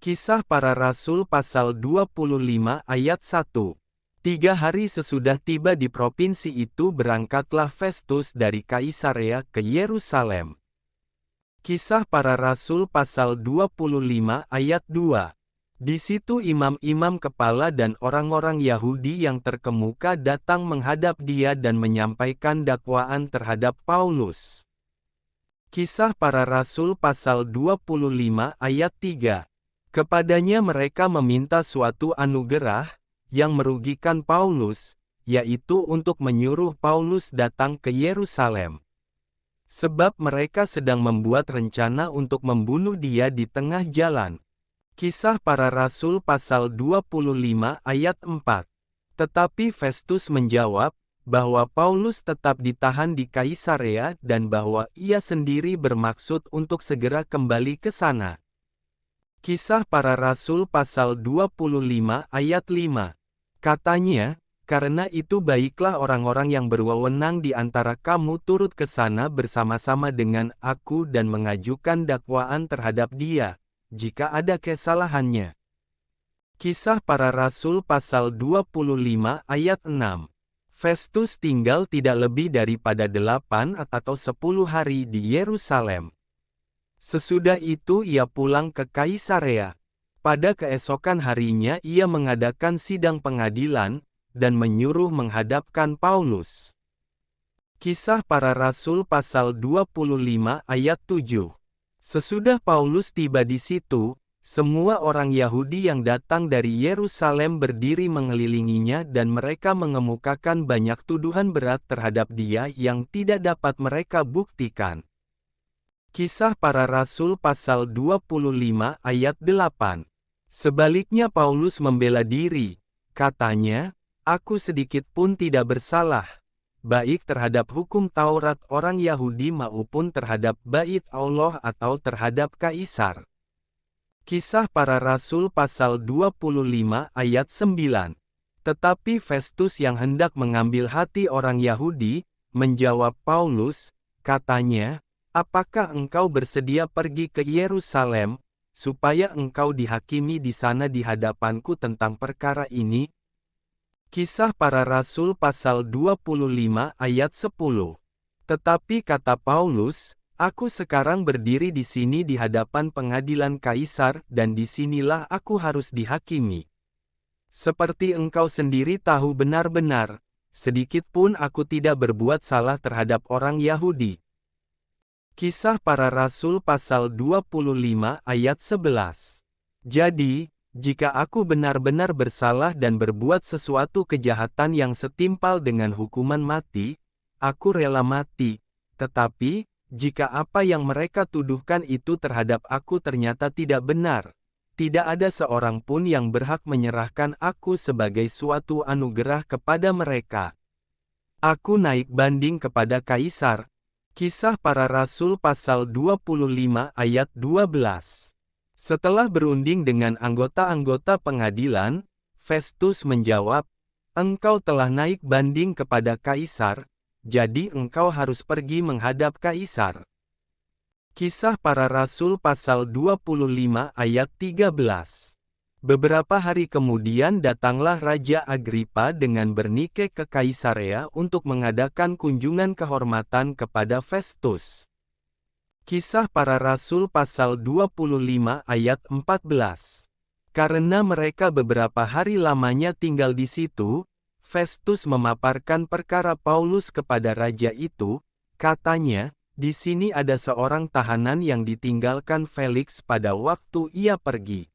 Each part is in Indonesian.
Kisah Para Rasul pasal 25 ayat 1. 3 hari sesudah tiba di provinsi itu berangkatlah Festus dari Kaisarea ke Yerusalem. Kisah Para Rasul pasal 25 ayat 2. Di situ imam-imam kepala dan orang-orang Yahudi yang terkemuka datang menghadap dia dan menyampaikan dakwaan terhadap Paulus. Kisah Para Rasul pasal 25 ayat 3. Kepadanya mereka meminta suatu anugerah, yang merugikan Paulus, yaitu untuk menyuruh Paulus datang ke Yerusalem. Sebab mereka sedang membuat rencana untuk membunuh dia di tengah jalan. Kisah Para Rasul pasal 25 ayat 4. Tetapi Festus menjawab, bahwa Paulus tetap ditahan di Kaisarea dan bahwa ia sendiri bermaksud untuk segera kembali ke sana. Kisah Para Rasul pasal 25 ayat 5. Katanya, karena itu baiklah orang-orang yang berwenang di antara kamu turut ke sana bersama-sama dengan aku dan mengajukan dakwaan terhadap dia, jika ada kesalahannya. Kisah Para Rasul pasal 25 ayat 6. Festus tinggal tidak lebih daripada 8 atau 10 hari di Yerusalem. Sesudah itu ia pulang ke Kaisarea. Pada keesokan harinya ia mengadakan sidang pengadilan, dan menyuruh menghadapkan Paulus. Kisah Para Rasul pasal 25 ayat 7. Sesudah Paulus tiba di situ, semua orang Yahudi yang datang dari Yerusalem berdiri mengelilinginya dan mereka mengemukakan banyak tuduhan berat terhadap dia yang tidak dapat mereka buktikan. Kisah Para Rasul pasal 25 ayat 8. Sebaliknya Paulus membela diri, katanya, aku sedikit pun tidak bersalah, baik terhadap hukum Taurat orang Yahudi maupun terhadap bait Allah atau terhadap Kaisar. Kisah Para Rasul pasal 25 ayat 9. Tetapi Festus yang hendak mengambil hati orang Yahudi, menjawab Paulus, katanya, apakah engkau bersedia pergi ke Yerusalem, supaya engkau dihakimi di sana di hadapanku tentang perkara ini? Kisah Para Rasul pasal 25 ayat 10. Tetapi kata Paulus, aku sekarang berdiri di sini di hadapan pengadilan Kaisar dan disinilah aku harus dihakimi. Seperti engkau sendiri tahu benar-benar, sedikit pun aku tidak berbuat salah terhadap orang Yahudi. Kisah Para Rasul pasal 25 ayat 11. Jadi, jika aku benar-benar bersalah dan berbuat sesuatu kejahatan yang setimpal dengan hukuman mati, aku rela mati. Tetapi, jika apa yang mereka tuduhkan itu terhadap aku ternyata tidak benar, tidak ada seorang pun yang berhak menyerahkan aku sebagai suatu anugerah kepada mereka. Aku naik banding kepada Kaisar. Kisah Para Rasul pasal 25 ayat 12. Setelah berunding dengan anggota-anggota pengadilan, Festus menjawab, engkau telah naik banding kepada Kaisar, jadi engkau harus pergi menghadap Kaisar. Kisah Para Rasul pasal 25 ayat 13. Beberapa hari kemudian datanglah Raja Agripa dengan Bernike ke Kaisarea untuk mengadakan kunjungan kehormatan kepada Festus. Kisah Para Rasul pasal 25 ayat 14. Karena mereka beberapa hari lamanya tinggal di situ, Festus memaparkan perkara Paulus kepada raja itu, katanya, di sini ada seorang tahanan yang ditinggalkan Felix pada waktu ia pergi.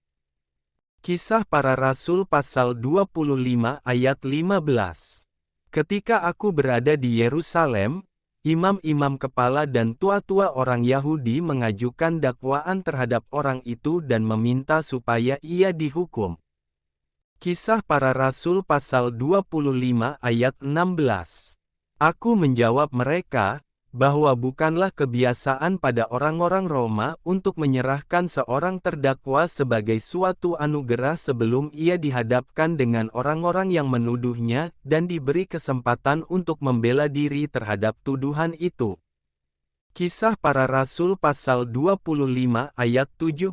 Kisah Para Rasul pasal 25 ayat 15. Ketika aku berada di Yerusalem, imam-imam kepala dan tua-tua orang Yahudi mengajukan dakwaan terhadap orang itu dan meminta supaya ia dihukum. Kisah Para Rasul pasal 25 ayat 16. Aku menjawab mereka, bahwa bukanlah kebiasaan pada orang-orang Roma untuk menyerahkan seorang terdakwa sebagai suatu anugerah sebelum ia dihadapkan dengan orang-orang yang menuduhnya dan diberi kesempatan untuk membela diri terhadap tuduhan itu. Kisah Para Rasul pasal 25 ayat 17.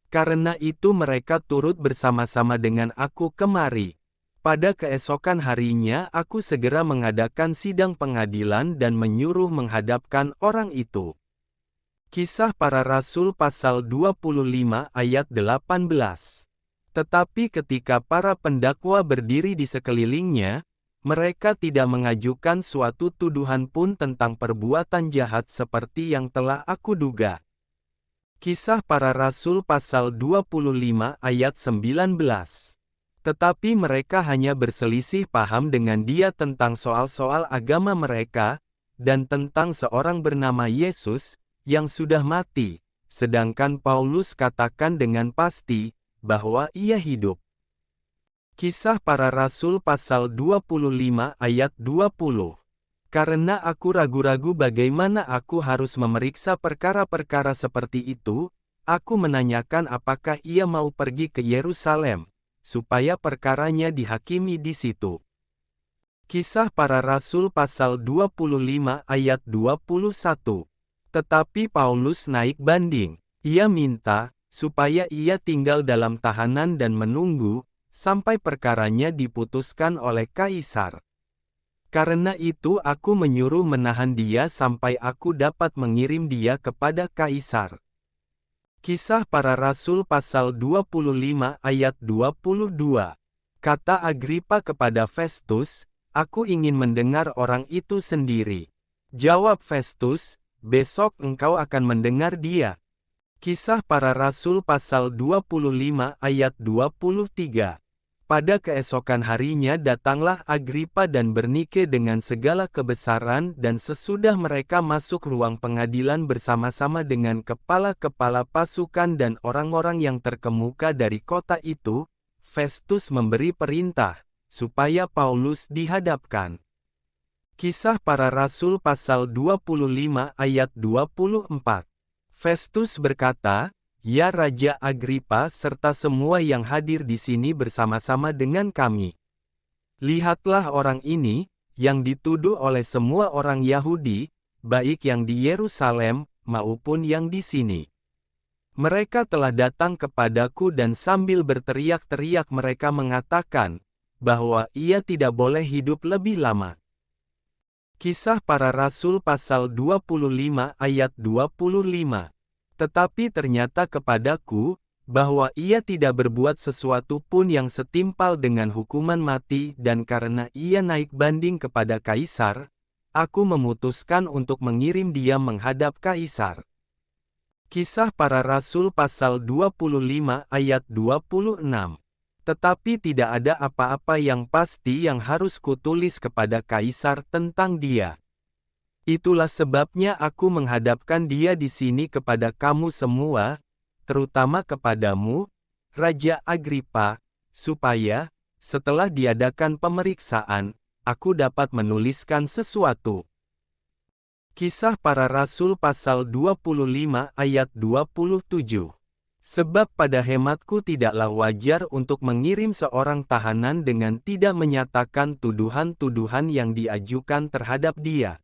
Karena itu mereka turut bersama-sama dengan aku kemari. Pada keesokan harinya aku segera mengadakan sidang pengadilan dan menyuruh menghadapkan orang itu. Kisah Para Rasul pasal 25 ayat 18. Tetapi ketika para pendakwa berdiri di sekelilingnya, mereka tidak mengajukan suatu tuduhan pun tentang perbuatan jahat seperti yang telah aku duga. Kisah Para Rasul pasal 25 ayat 19. Tetapi mereka hanya berselisih paham dengan dia tentang soal-soal agama mereka, dan tentang seorang bernama Yesus, yang sudah mati, sedangkan Paulus katakan dengan pasti, bahwa ia hidup. Kisah Para Rasul pasal 25 ayat 20. Karena aku ragu-ragu bagaimana aku harus memeriksa perkara-perkara seperti itu, aku menanyakan apakah ia mau pergi ke Yerusalem, supaya perkaranya dihakimi di situ. Kisah Para Rasul pasal 25 ayat 21. Tetapi Paulus naik banding. Ia minta, supaya ia tinggal dalam tahanan dan menunggu, sampai perkaranya diputuskan oleh Kaisar. Karena itu aku menyuruh menahan dia sampai aku dapat mengirim dia kepada Kaisar. Kisah Para Rasul pasal 25 ayat 22. Kata Agripa kepada Festus, "Aku ingin mendengar orang itu sendiri." Jawab Festus, "Besok engkau akan mendengar dia." Kisah Para Rasul pasal 25 ayat 23. Pada keesokan harinya datanglah Agripa dan Bernike dengan segala kebesaran, dan sesudah mereka masuk ruang pengadilan bersama-sama dengan kepala-kepala pasukan dan orang-orang yang terkemuka dari kota itu, Festus memberi perintah, supaya Paulus dihadapkan. Kisah Para Rasul pasal 25 ayat 24. Festus berkata, "Ya Raja Agripa serta semua yang hadir di sini bersama-sama dengan kami. Lihatlah orang ini, yang dituduh oleh semua orang Yahudi, baik yang di Yerusalem, maupun yang di sini. Mereka telah datang kepadaku dan sambil berteriak-teriak mereka mengatakan, bahwa ia tidak boleh hidup lebih lama." Kisah Para Rasul pasal 25 ayat 25. Tetapi ternyata kepadaku, bahwa ia tidak berbuat sesuatu pun yang setimpal dengan hukuman mati, dan karena ia naik banding kepada Kaisar, aku memutuskan untuk mengirim dia menghadap Kaisar. Kisah Para Rasul pasal 25 ayat 26. Tetapi tidak ada apa-apa yang pasti yang harus kutulis kepada Kaisar tentang dia. Itulah sebabnya aku menghadapkan dia di sini kepada kamu semua, terutama kepadamu, Raja Agripa, supaya, setelah diadakan pemeriksaan, aku dapat menuliskan sesuatu. Kisah Para Rasul pasal 25 ayat 27. Sebab pada hematku tidaklah wajar untuk mengirim seorang tahanan dengan tidak menyatakan tuduhan-tuduhan yang diajukan terhadap dia.